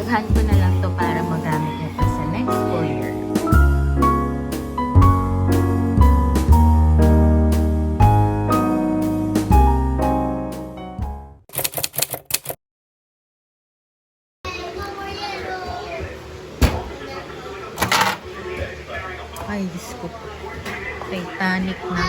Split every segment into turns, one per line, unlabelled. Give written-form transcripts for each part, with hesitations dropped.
Dadaghan ko na lang to para magamit niya pa sa next courier. Ay, Diyos ko. Titanic na.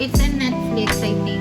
It's a Netflix, I think.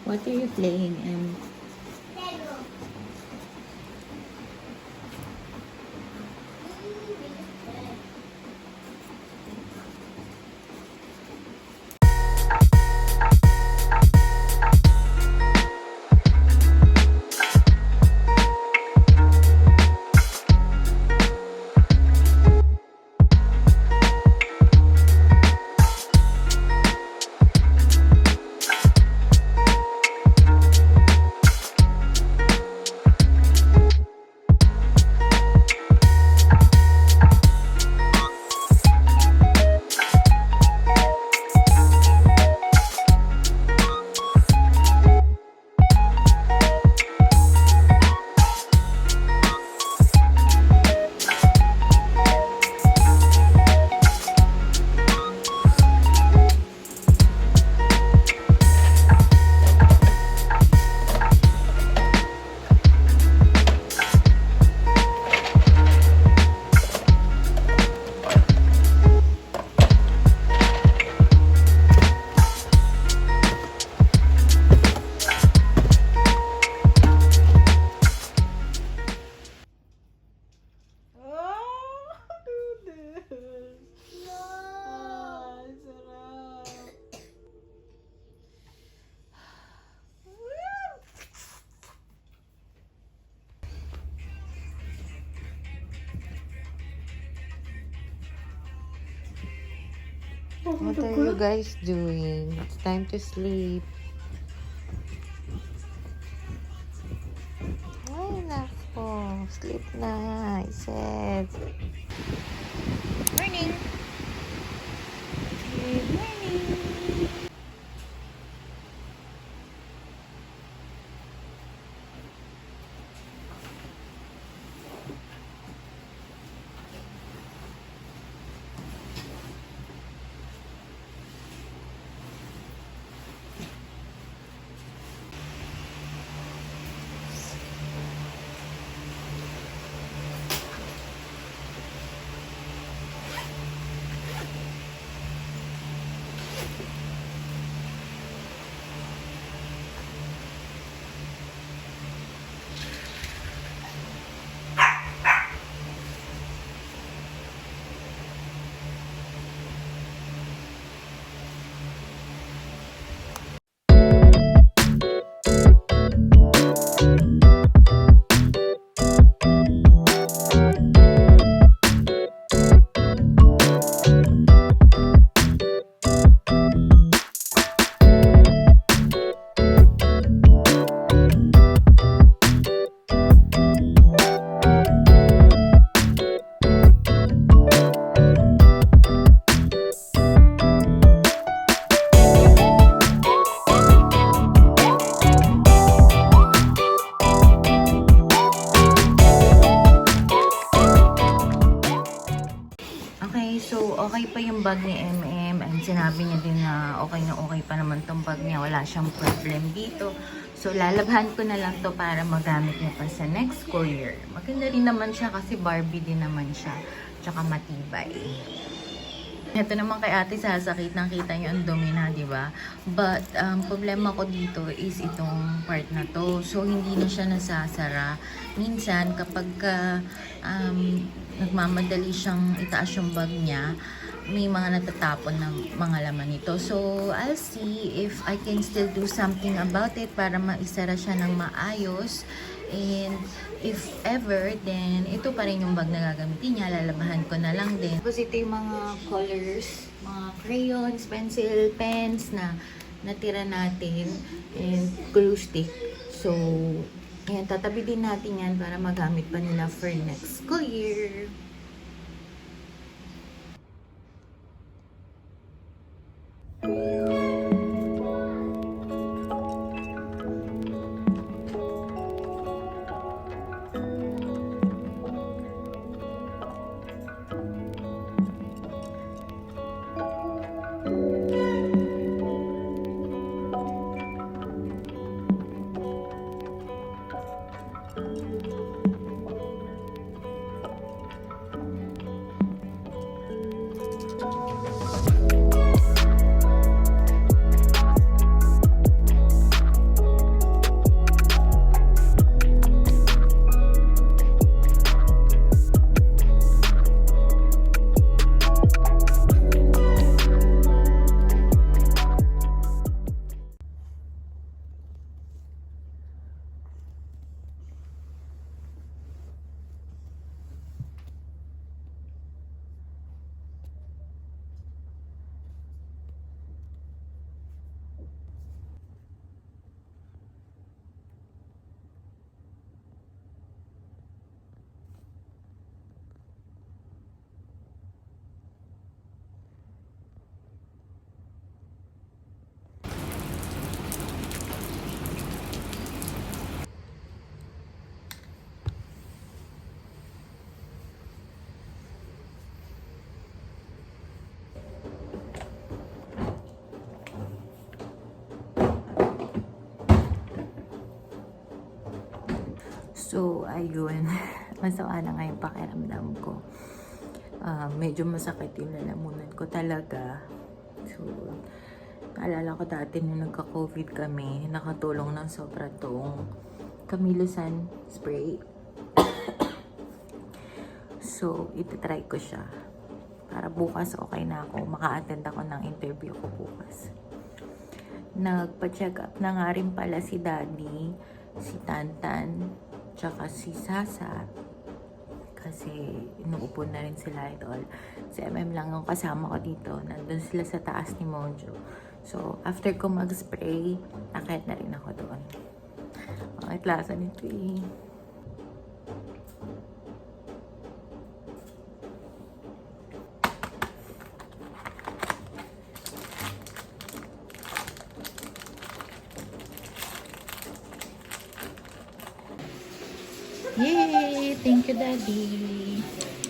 What are you playing, Em? What are you guys doing? It's time to sleep. Ay, nako. Sleep na, I said. Morning! Good morning! Okay, so okay pa yung bag ni MM and sinabi niya din na okay pa naman tong bag niya. Wala siyang problem dito. So, lalabhan ko na lang to para magamit niya pa sa next school year. Maganda rin naman siya kasi Barbie din naman siya. Tsaka matibay. Ito naman kay ate sasakit. Nakita niyo ang dumi na, di ba? But, problema ko dito is itong part na to. So, hindi na siya nasasara. Minsan, kapag nagmamadali siyang itaas yung bag niya, may mga natatapon ng mga laman nito. So, I'll see if I can still do something about it para maisara siya ng maayos. And if ever, then ito pa rin yung bag na gagamitin niya. Lalabahan ko na lang din. Tapos ito yung mga colors, mga crayons, pencil, pens na natira natin. And glue stick. So, ayan, tatabi din natin yan para magamit pa nila for next school year. So, ayun. Masama na nga yung pakiramdam ko. Medyo masakit yung lalamunan ko talaga. So, naalala ko dati nung nagka-COVID kami, nakatulong ng sobra tong Kamilusan spray. So, itatry ko siya. Para bukas okay na ako. Maka-attend ako ng interview ko bukas. Nagpa-check up na nga rin pala si Daddy, si Tantan, tsaka si Sasa. kasi inuupo na rin sila idol. Si MM lang yung kasama ko dito. Nandun sila sa taas ni Mojo. So, after ko mag-spray, nakahit na rin ako doon. Ang lasa nito eh. Yay! Thank you, Daddy.